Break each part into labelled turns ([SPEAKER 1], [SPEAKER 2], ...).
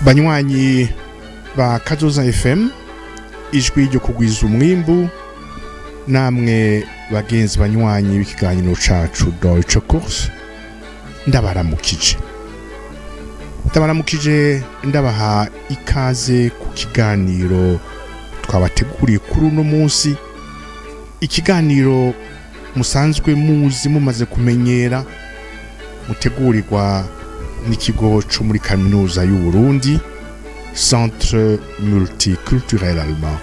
[SPEAKER 1] banywanyi ba Kazoza FM ijwi ryo kugwiza umwimbu namwe bagenzi banywanyi b'ikiganiro cacu Deutsche Kurs ndabaramukije ndabaha ikaze ku kiganiro twabateguriye kuri uno munsi, ikiganiro musanzwe muzi mumaze kumenyera mutegurirwa n'ikigo cyo muri kaminuza y'u Burundi Centre Multiculturel Allemand,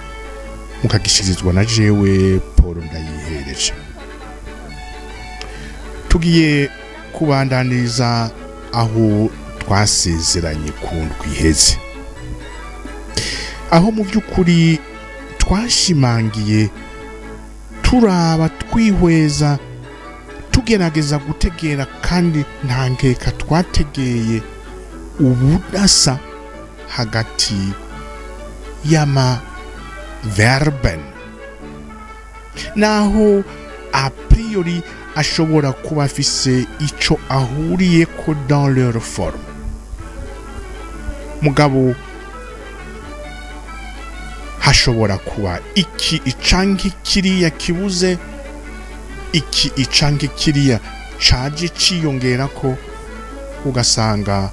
[SPEAKER 1] mukagishirizwa na jewe Paul Ndayihereje. Tugiye kubandaniriza aho twasezeranye ku ndwi iheze, aho mu by'ukuri twashimangiye turaba twihweza tugerageza gutegera kandi nta nkeka twategeye ubudasa hagati y'ama verben, naho a priori ashobora kuba afise ico ahuriye ko dans leur forme, mugabo hashobora kuba iki icanke kiriya kibuze, iki icanke kiriya caje ciyongera ko, ugasanga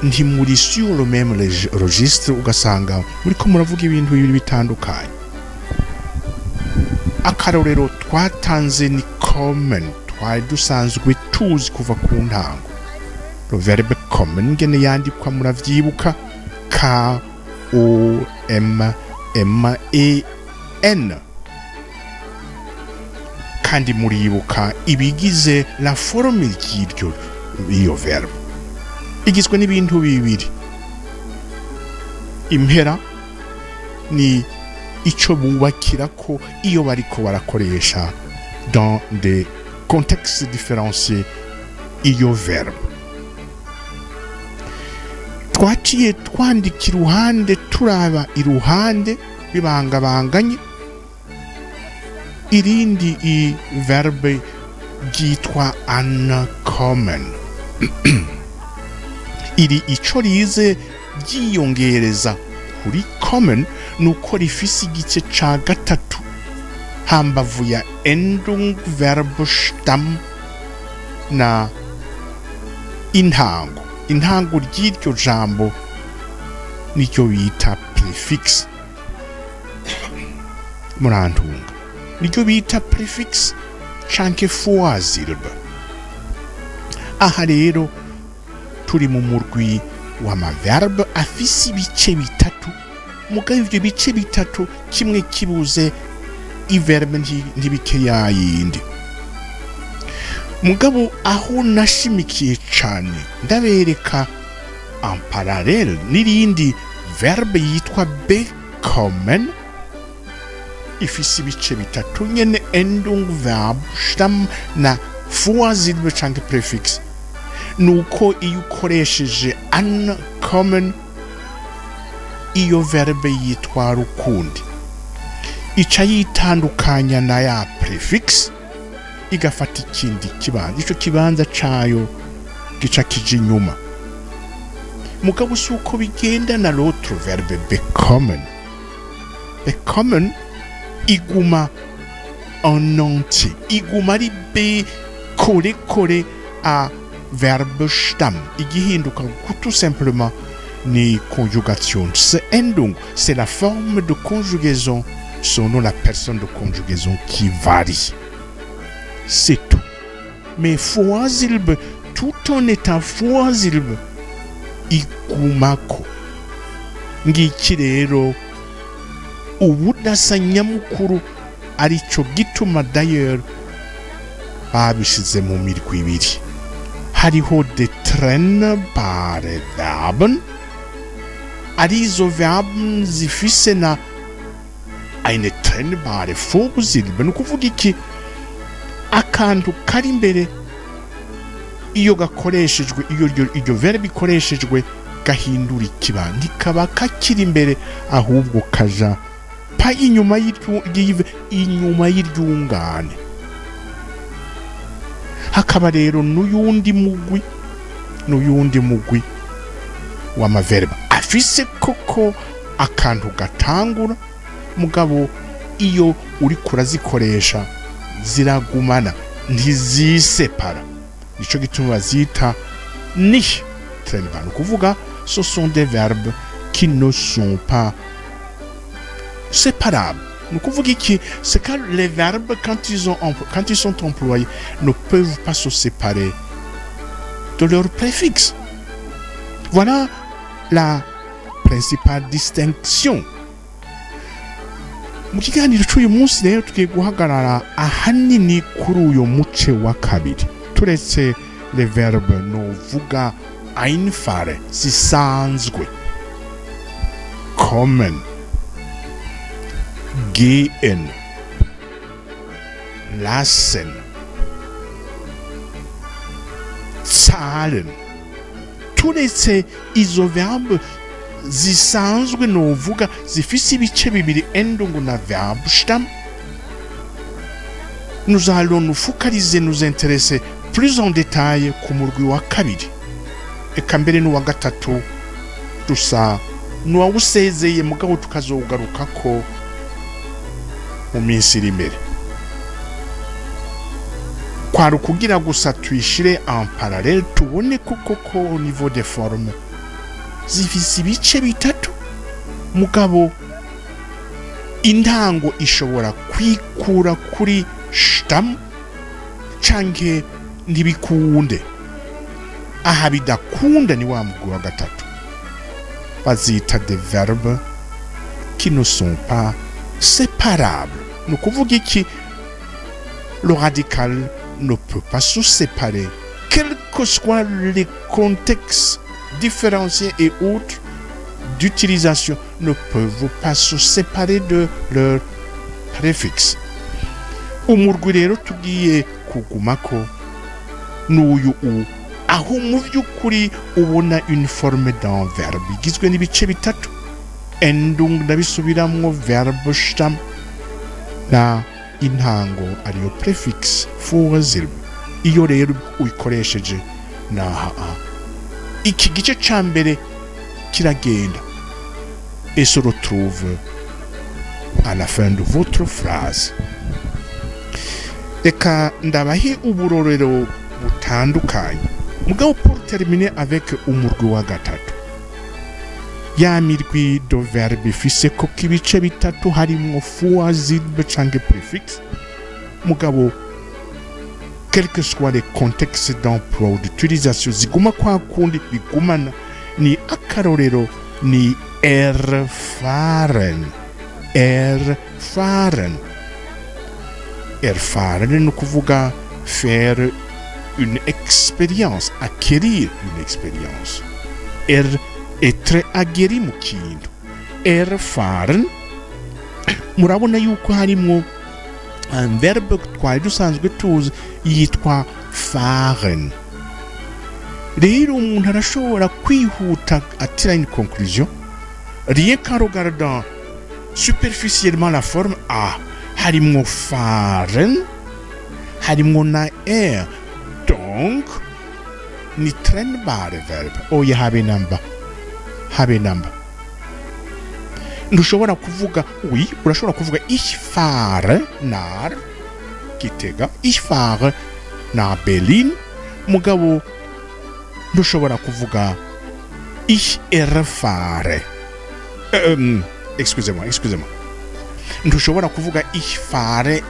[SPEAKER 1] nti muri sur le même registre, ugasanga muriko muravuga ibintu bibiri bitandukanye. Akarorero twatanze ni common, twari dusanzwe tuzi kuva ku ntango. Le verbe common ngene yandikwa muravyibuka, K O M M E N, kandi muribuka ibigize la forme y'iryo iyo verbe igizwe n'ibintu bibiri. Impera ni ico bubakira ko iyo bariko barakoresha dans des contextes différenciés iyo verbe. Twaciye twandika iruhande, turaba iruhande bibangabanganye irindi i verbe ryitwa uncommon. Iri ico rize ryiyongereza kuri common nuko rifise igice ca gatatu hambavu ya Endung, Verb, Stamm na intango. Intango ry'iryo jambo nicyo bita prefix, murantunga, nicyo bita prefix canke Vorsilbe. Aha rero turi mu murwi w'amaverbe afise ibice bitatu, mugabo ivyo bice bitatu kimwe kibuze iverbe ntibike yayindi. Mugabo aho nashimikiye cane ndabereka en parallel n'irindi verbe yitwa bekommen ifise ibice bitatu nyene, Endung, Verb, Stamm na Vorsilbe canke prefix. Nuko iyo ukoresheje uncommon iyo verbe yitwa rukundi ica yitandukanya na ya prefix igafata ikindi kibanza, ico kibanza cayo gica kije inyuma. Mugabo suko bigenda na l'autre verbe bekommen. Bekommen iguma en entier, iguma ari be kore a verbe Stamm, igihinduka tout simplement ni conjugation. C'est Endung, c'est la forme de conjugaison selon la personne de conjugaison qui varie. C'est tout. Mais Vorsilbe, tout en étant Vorsilbe, igumako. Ngiki rero ubudasa nyamukuru arico gituma d'ailleurs babishize mu mirwi ibiri. Hariho de trennbare Verben, arizo Verben zifise na eine trennbare Vorsilbe. Nukuvuga iki, akantu kari imbere iyo gakoreshejwe, iyo verbe ikoreshejwe gahindura ikibanza, ntikaba kakiri imbere ahubwo kaja pa inyuma y'iryungane. Hakaba rero n'uyundi mugwi w'amaverbe zifise koko akantu gatangura mugabo iyo uri kurazikoresha ziragumana ntizisepara nico gituma bazita nicht trennbar ni kuvuga ce sont des verbes qui ne sont pas séparables. Ni kuvuga iki c'est que les verbes quand ils sont employés ne peuvent pas se séparer de leur préfixe. Voilà la principale distinction. Mu kiganiro cy'uyu munsi rero tugiye guhagarara ahanini kuri uyu muce wa kabiri turetse les verbes novuga einfache zisanzwe kommen gehen lassen zahlen turetse izo verbe zisanzwe novuga zifise ibice bibiri endung na Verbstamm. Nous allons nous focaliser, nous intéresser plus en détail ku murwi wa kabiri eka mbere n'uwa gatatu dusa n'uwawusezeye mugabo tukazogarukako mu minsi iri imbere kwari kugira gusa tuyishire en parallèle tubone koko au niveau des formes zifise ibice bitatu mugabo intango ishobora kwikura kuri Stamm canke ntibikunde aha bidakunda ni wa mugwi wa gatatu bazita des verbes qui ne sont pas séparables. Ni kuvuga iki le radical ne peut pas se séparer quels que soient les contextes différenciés et autres d'utilisation ne peuvent pas se séparer de leur préfixe. Umurwi rero tugiye kugumako n'uyu aho mu by'ukuri ubona une forme d'un verbe igizwe n'ibice bitatu endung ndabisubiramwo Verbstamm na intango ariyo préfixe Vorsilbe. Iyo rero uyikoresheje na iki gice ca mbere kiragenda et se retrouve à la fin de votre phrase. Eka ndabahi uburorero butandukanye mugabo pour terminer avec umurwi wa gatatu ya mirwi do verbe ifise ko kibice bitatu harimwo Vorsilbe canke préfixe mugabo quel que soit les contextes d'emploi ou d'utilisation ziguma kwa kundi bigumana ni akarorero ni erfahren. Erfahren ni kuvuga faire une expérience, acquérir une expérience. Être aguerri mu kintu. Erfahren murabona yuko harimo un verbe twari dusanzwe tuzi yitwa fahren. Rero umuntu arashobora kwihuta atira une conclusion rien qu'en regardant superficiellement la forme harimo fahren harimo na donc ni trennbare verbe oya habe namba ndushobora kuvuga urashobora kuvuga ich fahre nach Gitega, ich fahre nach Berlin mugabo ndushobora kuvuga ich erfahre excusez-moi ndushobora kuvuga ich fahre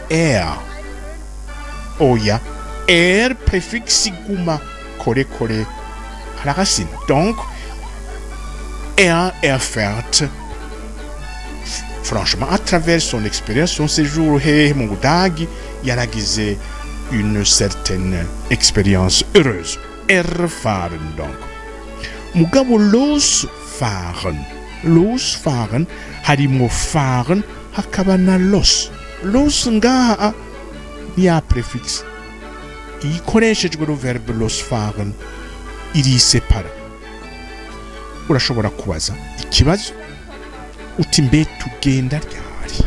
[SPEAKER 1] oya préfixe guma kore haragasina donc erfährt franchement à travers son expérience son séjour mu Budagi yaragize une certaine expérience heureuse. Erfahren donc mugabo losfahren harimo fahren hakaba na los ngaha ya préfixe ikoreshejwe no verbe losfahren iri separa. Urashobora kubaza ikibazo uti mbe tugenda ryari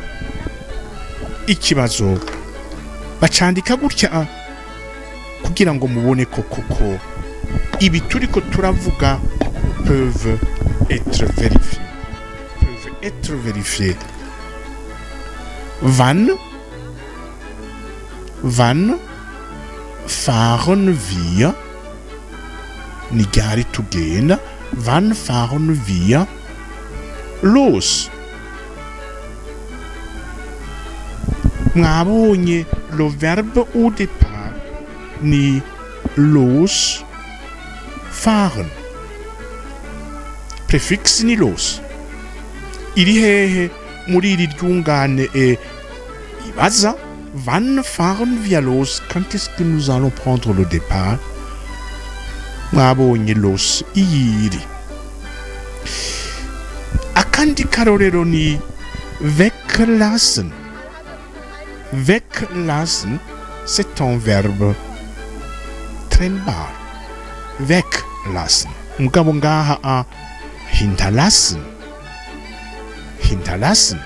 [SPEAKER 1] ikibazo bacandika gutya kugira ngo mubone koko ibi turiko turavuga peuvent être vérifiées. Peuvent être vérifiées. Wann fahren wir, nigari to gehen, wann fahren wir los? Mwabonye le verbe au départ ni los fahren. Préfixe ni los. Iri hehe muri iri ryungane ibaza wann fahren wir los? Quand est-ce que nous allons prendre le départ? Mwabonye los iyiri. Akandi karorero ni weglassen. Weglassen, c'est un verbe trennbar. Weglassen. Mugabo ngaha a hinterlassen. Hinterlassen.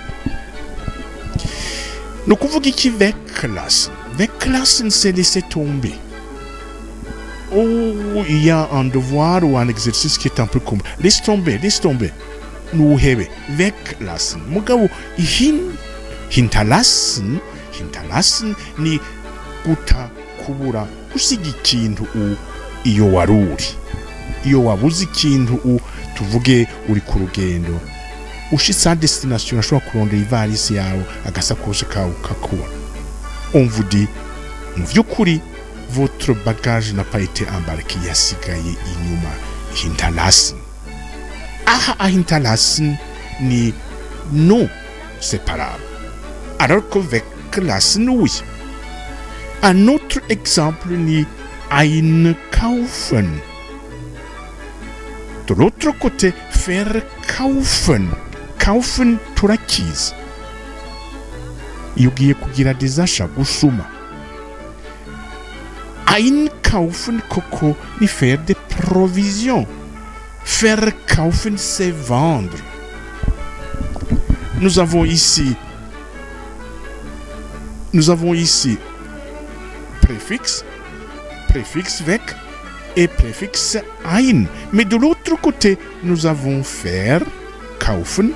[SPEAKER 1] Nous kuvuga iki weglassen. Weglassen, c'est laisser tomber. Oh, il y a un devoir ou un exercice qui est un peu comme laisse tomber. Nous hebe. Weglassen. Mugabo hinterlassen ni guta kubura gusiga ikintu iyo waruri. Iyo wabuze ikintu tuvuge uri ku rugendo ushitse à destination ashobora kurondera ivarisi yawe agasakoshi kawe kakubona. On vous dit mu vyukuri votre bagage n'a pas été embarqué, yasigaye inyuma. Hinterlassen. Aha, hinterlassen ni non séparable. Alors que weglassen, oui. Un autre exemple ni einkaufen. De l'autre côté, verkaufen. Kaufen turakizi. Iyo ugiye kugira des achats, gusuma. Einkaufen koko ni faire des provisions. Verkaufen, c'est vendre. Nous avons ici préfixe weg et préfixe ein. Mais de l'autre côté, nous avons verkaufen,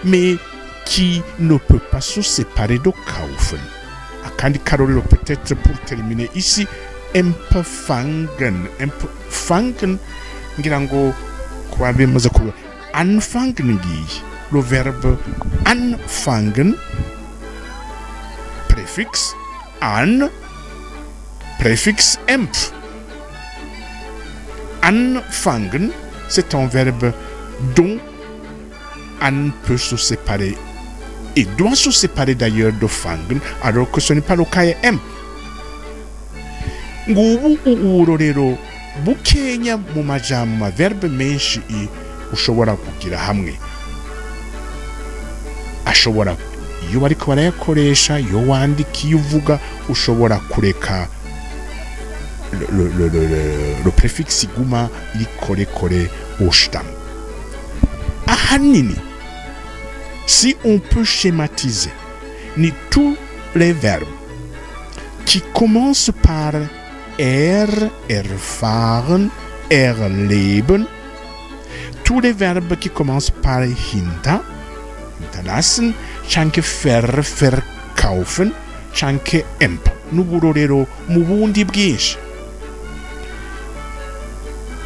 [SPEAKER 1] mais qui ne peut pas se séparer de kaufen. Akandi karorero peut-être pour terminer ici, empfangen. Empfangen, ngira ngo kwa bemaze kuba anfangen ngiye. Le verbe anfangen, préfixe an, préfixe empf. Anfangen, c'est un verbe dont an peut se séparer et doit se séparer d'ailleurs de fangen, alors que ce n'est pas le cas empf. Ngubu urorero bukenya mu majambo ma verbe menshi ushobora kugira hamwe. Ashobora iyo bariko barayakoresha, iyo wandika, iyo uvuga, ushobora kureka le préfixe iguma iri kore ushtam. Ahanini, si on peut schématiser, ni tous les verbes qui commencent par erfahren, erleben, tous les verbes qui commencent par hinterlassen, chanke verkaufen, chanke emp. Nuburorero mubundi bwinshi.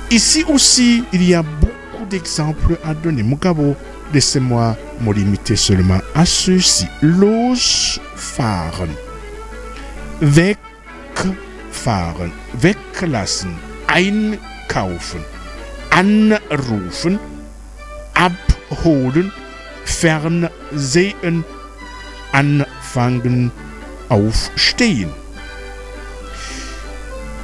[SPEAKER 1] Ici aussi, il y a beaucoup d'exemples à donner. Mugabo, laissez-moi me limiter seulement à ceci. Losfahren, wegfahren, weglassen, einkaufen, anrufen, abholen, fernsehen, anfangen, aufstehen.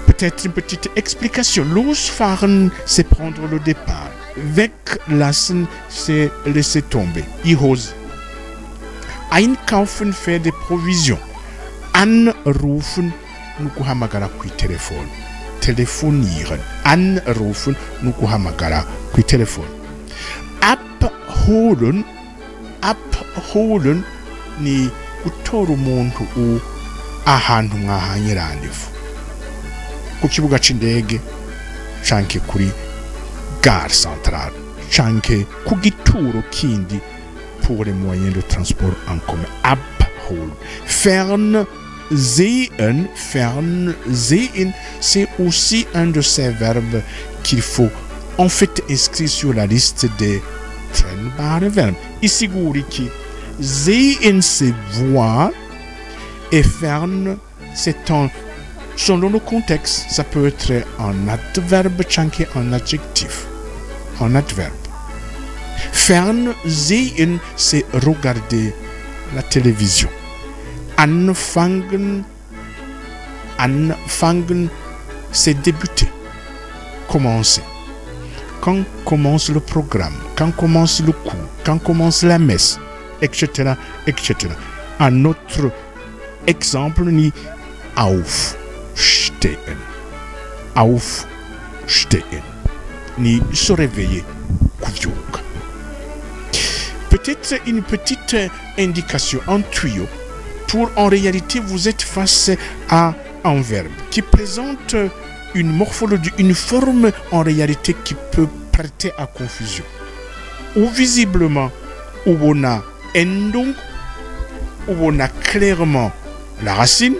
[SPEAKER 1] Peut-être une petite explication. Losfahren, c'est prendre le départ. Weglassen, c'est laisser tomber. Ihose. Einkaufen, faire des provisions. Anrufen, nous kuhamagara kui telefon. Telefonieren. Anrufen, nous kuhamagara kui telefon. Abholen, ni gutora umuntu ahantu mwahanye randevu. ku kibuga c'indege canke kuri gare centrale canke ku gituro kindi pour les moyens de transport en commun. Abholen. Fernsehen, c'est aussi un de ces verbes qu'il faut en fait inscrire sur la liste des trennbare verbes. Isiguri ki sehen c'est voir et fern c'est un selon le contexte, ça peut être un adverbe chanke un adjectif. Un adverbe. Fernsehen, c'est regarder la télévision. Anfangen, c'est débuter, commencer. Quand commence le programme, quand commence le cours, quand commence la messe, etc., etc. Un autre exemple ni aufstehen, ni se réveiller, kuvyuka. Peut-être une petite indication, un tuyau, pour en réalité vous êtes face à un verbe qui présente une morphologie, une forme en réalité qui peut prêter à confusion. Ou visiblement, où on a endung, où on a clairement la racine,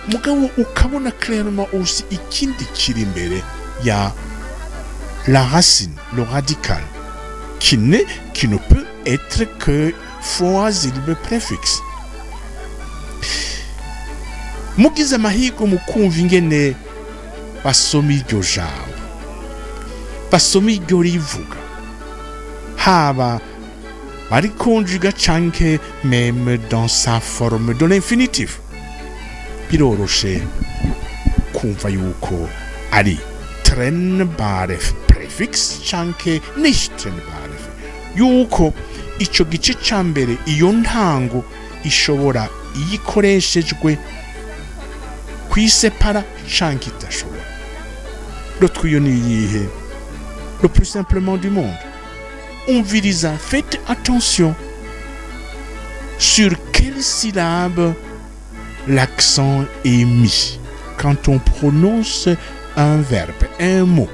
[SPEAKER 1] mugabo ukabona clairement aussi ikindi kiri imbere ya la racine, le radical, qui ne peut être que foazilbe préfixe. Mugize amahirwe mukumva ingene basoma iryo jambo, basoma iryo rivuga, haba bari conjuga canke même dans sa forme de l'infinitif, biroroshe kumva yuko ari trennbare prefix canke nicht trennbare, yuko ico gice ca mbere iyo ntango ishobora iyikoreshejwe kwisepara canke idashobora. Le tuyau ni iyihe? Le plus simplement du monde. Umviriza, faites attention sur quelle syllabe l'accent est mis quand on prononce un verbe, un mot.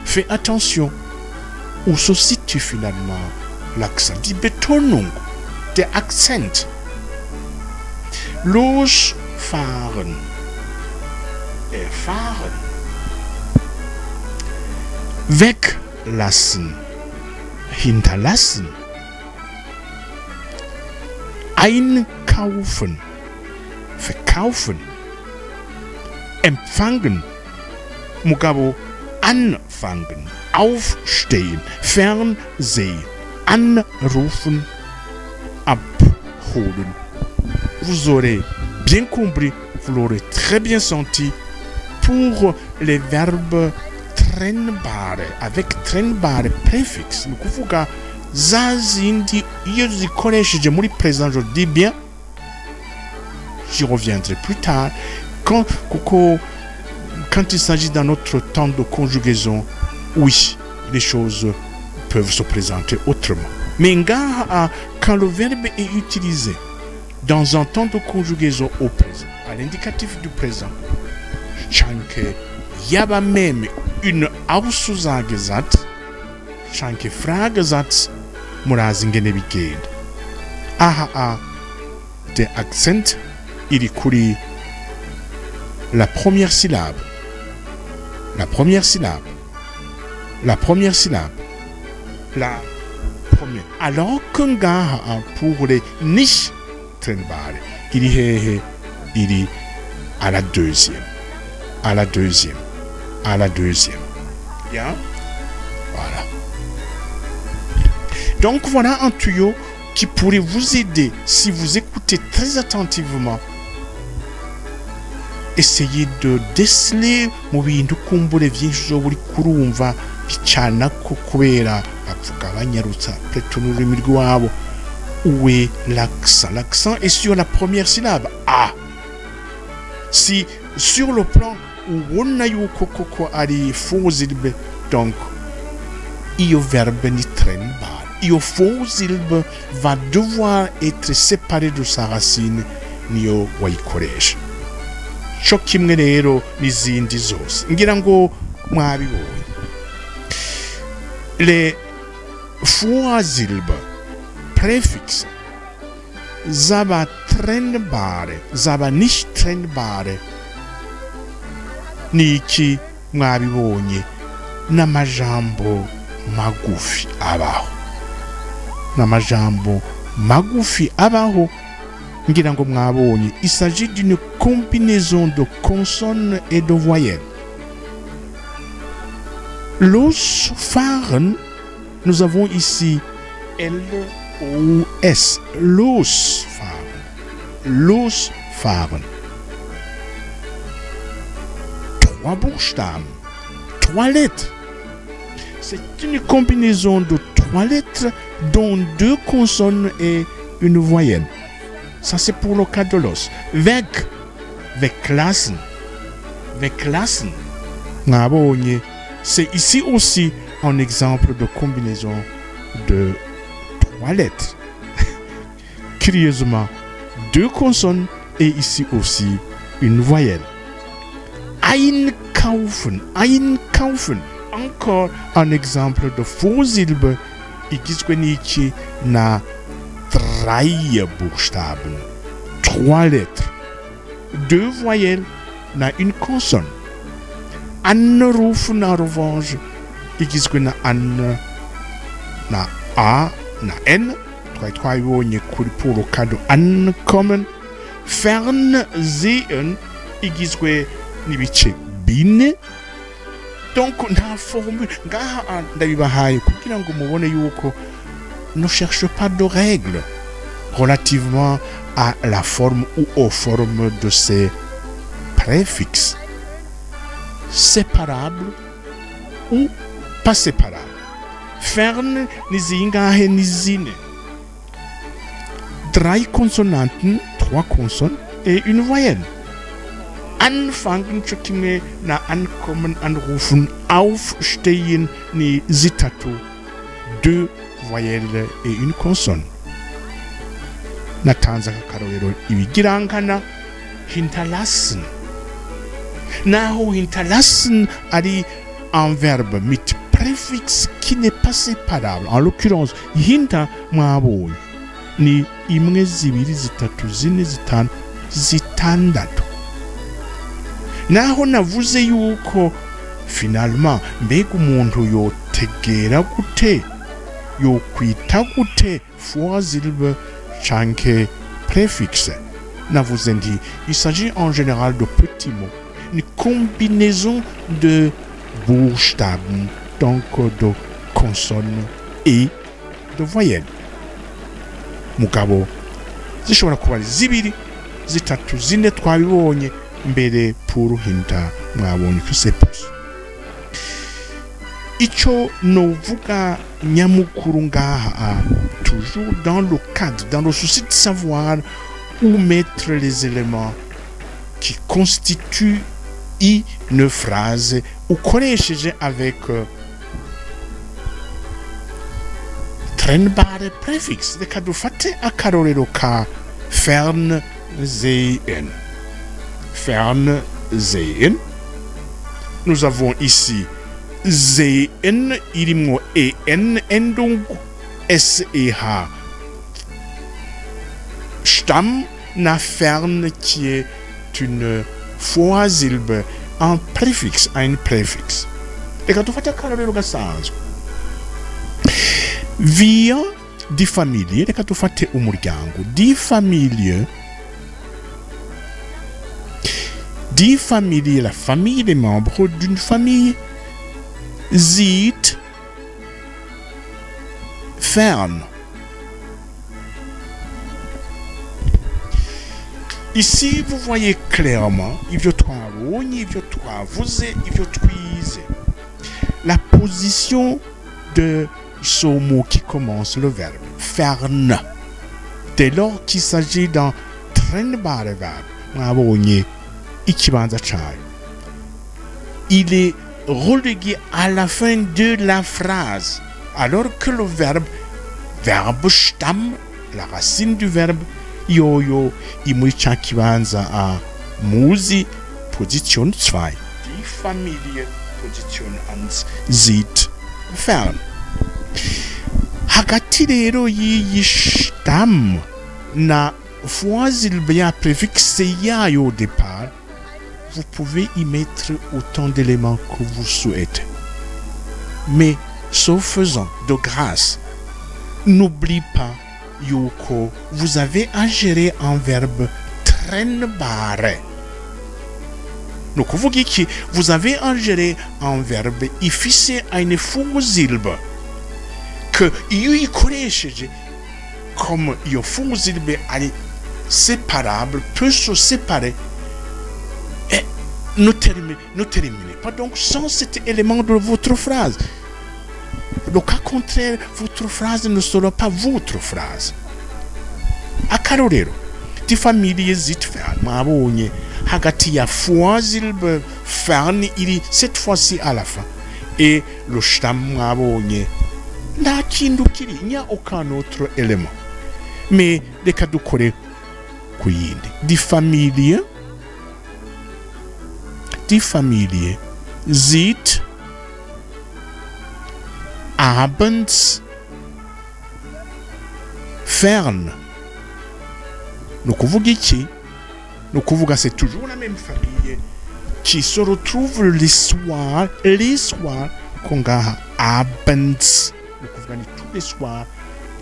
[SPEAKER 1] Fais attention où se situe finalement l'accent. Die Betonung, der Akzent. Losfahren, erfahren. Weglassen, hinterlassen. Einkaufen, verkaufen. Empfangen, mugabo anfangen, aufstehen, Fernsehen, anrufen, abholen. Vous aurez bien compris, vous l'aurez très bien senti pour les verbes trennbare, avec trennbare préfixe. Ni kuvuga za zindi iyo zikoresheje muri présent, je dis bien, j'y reviendrai plus tard, quand il s'agit d'un autre temps de conjugaison, oui, les choses peuvent se présenter autrement. Mais quand le verbe est utilisé dans un temps de conjugaison au présent, à l'indicatif du présent, chanke yaba même une Aussagesatz, chanke Fragesatz, murazi ingene bigenda. Der Akzent iri kuri la première syllabe. La première syllabe. La première syllabe. La première. Alors que pour les niches trennbare, il est à la deuxième. À la deuxième. À la deuxième. Bien. Voilà. Donc voilà un tuyau qui pourrait vous aider si vous écoutez très attentivement. Essayez de déceler mu bintu kumbure vyinshi zo buri kurumva bicana ko kubera bavuga banyarutsa pleto n'ururimi rwabo. Où est l'accent? L'accent est sur la première syllabe. A. Si sur le plan où on a eu koko ari fausilbe, donc io verbe ni trennbare. Io fausilbe va devoir être séparé de sa racine nio waikoresh. cyo kimwe rero n'izindi zose ngira ngo mwabibonye. Les Vorsilben Präfixe zaba trennbare zaba nicht trennbare niki mwabibonye n'amajambo magufi abaho, n'amajambo magufi abaho ngira ngo mwabonye. Il s'agit d'une combinaison de consonnes et de voyelles. Losfahren, nous avons ici L-O-S, losfahren, losfahren. 3 buchstaben, 3 lettres. C'est une combinaison de 3 lettres dont 2 consonnes et une voyelle. Ça c'est pour le cas de l'os. Weglassen, weglassen. Nabonye. C'est ici aussi un exemple de combinaison de 3 lettres. Curieusement, 2 consonnes et ici aussi une voyelle. Einkaufen, einkaufen. Encore un exemple de Vorsilbe. Igizwe n'iki na 3 Buchstaben, 3 lettres, 2 voyelles na une consonne. Anrufen en revanche igizwe na an na a na n twabibonye kuri pour le cas de ankommen. Fernsehen igizwe n'ibice bine. Donc nta formule ngaha ndabibahaye kugira ngo mubone yuko ne cherche pas de règles relativement à la forme ou aux formes de ces préfixes, séparables ou pas séparables. Fern ni zingahe ni zine. 3 Konsonanten, 3 consonnes et une voyelle. Anfangen chukime na ankommen, anrufen, aufstehen ni zitatu, 2 voyelles et une consonne. Natanze akarorero ibigirankana hinterlassen. Naho hinterlassen ari un verbe mit préfixe qui n'est pas séparable. En l'occurrence, hinter mwabonye ni imwe, zibiri, zitatu, zine, zitanu, zitandatu. Naho navuze yuko finalement mbega umuntu yotegera gute, yokwita gute Vorsilbe canke préfixe. Navuze ndi il s'agit en général de petits mots, une combinaison de buchstaben, donc de consonnes et de voyelles. Mugabo zishobora kuba zibiri, zitatu, zine twabibonye mbere pour hinta mwabonye ko c'est plus. Ico novuga nyamukuru ngaha, toujours dans le cadre, dans le souci de savoir où mettre les éléments qui constituent une phrase ukoresheje avec trennbare préfixe. Reka dufate akarorero ka Fernsehen. Fernsehen. Nous avons ici sehen irimwo en, Endung SEH. Stamm na fern qui est une Vorsilbe, un préfixe, un préfixe. Reka dufate akarorero gasanzwe. Wir, die Familie, reka dufate umuryango. Die Familie, la famille des membres d'une famille, sieht fern. Ici, vous voyez clairement, la position de ce mot qui commence le verbe, fern. Dès lors qu'il s'agit d'un trennbare verbe, il est relégué à la fin de la phrase, alors que le verbe Stamm, la racine du verbe, yoyo imwica kibanza a muzi Position 2. Die Familie Position 1 sieht fern. Hagati rero y'iyi shtam na voisilbe ya préfixe yayo au départ, vous pouvez y mettre autant d'éléments que vous souhaitez. Mais, ce faisant, de grâce, n'oublie pas, Yuko, vous avez à gérer un verbe trennbare. Donc, vous avez à gérer un verbe ifise eine Vorsilbe. Que il connaît comme il Vorsilbe est séparable, peut se séparer. Et ne terminez pas donc sans cet élément de votre phrase. Le cas contraire, votre phrase ne sera pas votre phrase. A Carolero, die Familie sieht fern. Mabonye, hagati ya Vorsilbe fern, il cette fois-ci à la fin. Et le shtam mabonye, nta kintu kiri, il n'y a aucun autre élément. Mais reka dukore ku yindi. Die Familie sieht abends fern. Nous kuvuga c'est toujours la même famille qui se retrouve les soirs kongaha abends. Nous kuvuga tous les soirs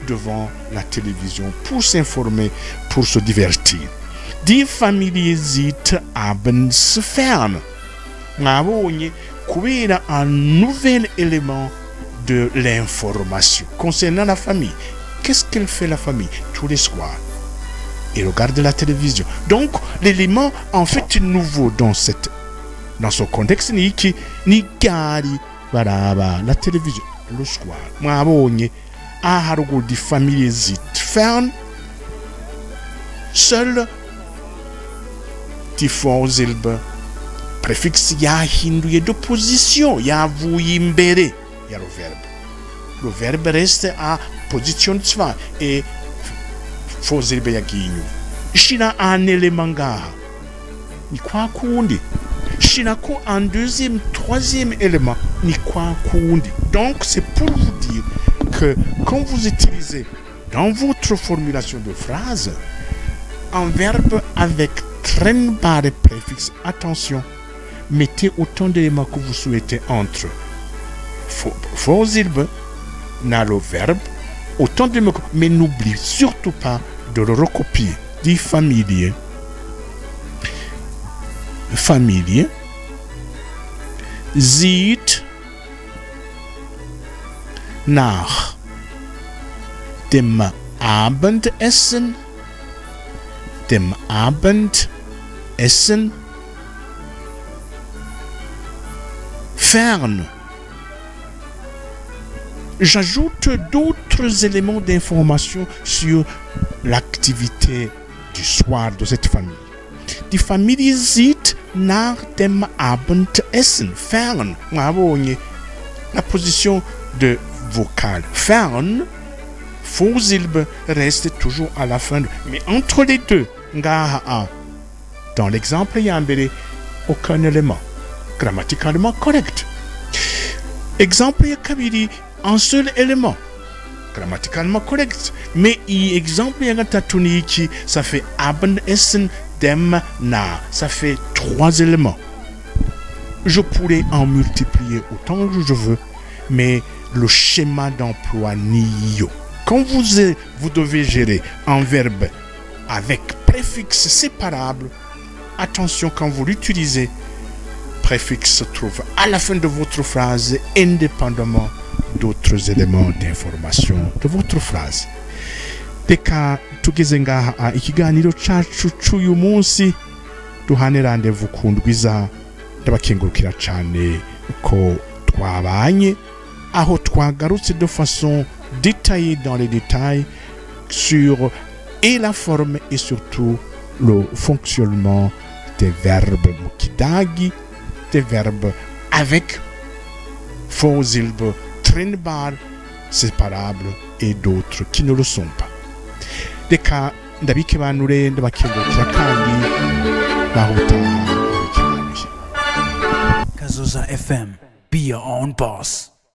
[SPEAKER 1] devant la télévision pour s'informer, pour se divertir. Die Familie sieht abends fern. Mwabonye kubera un nouvel élément de l'information concernant la famille. Qu'est-ce qu'elle fait la famille tous les soirs? Elle regarde la télévision. Donc l'élément en fait nouveau dans ce contexte ni gari baraba la télévision le soir. Mwabonye aharugo die Familie sieht fern. Seul die Vorsilbe préfixe yahinduye de position, yavuye imbere ya le verbe. Le verbe reste à position 2 et Vorsilbe yagiye inyuma. Shina un élément ngaha. Ni kwa kundi. Shina ko un deuxième, troisième élément. Ni kwa kundi. Donc c'est pour vous dire que quand vous utilisez dans votre formulation de phrase un verbe avec trennbare préfixe, attention, mettez autant d'éléments que vous souhaitez entre Vorsilbe, na le verbe, autant d'éléments, mais n'oubliez surtout pas de le recopier. Die Familie sieht nach dem Abendessen fern. J'ajoute d'autres éléments d'information sur l'activité du soir de cette famille. Die Familie sieht nach dem Abendessen fern. La position de vocale fern, Vorsilbe reste toujours à la fin. Mais entre les deux, dans l'exemple, il y a aucun élément grammaticalement correct. Exemple, il y a un seul élément grammaticalement correct. Mais exemple, il y a ça fait Abendessen dem na. Ça fait 3 éléments. Je pourrais en multiplier autant que je veux, mais le schéma d'emploi n'y est. Quand vous devez gérer un verbe avec préfixe séparable, attention quand vous l'utilisez, préfixe se trouve à la fin de votre phrase indépendamment d'autres éléments d'information de votre phrase. Reka tugeze ngaha ikiganiro cacu c'uyu munsi duhane rendez-vous ku ndwiza ndabakengurukira cane ko twabanye aho twagarutse de façon détaillée dans les détails sur et la forme et surtout le fonctionnement des verbes mukidagi, des verbes avec Vorsilbe trennbar, séparable et d'autres qui ne le sont pas. Reka ndabikebanure ndabakengurukira kandi bahutaha.
[SPEAKER 2] Azusa FM. Be your own boss.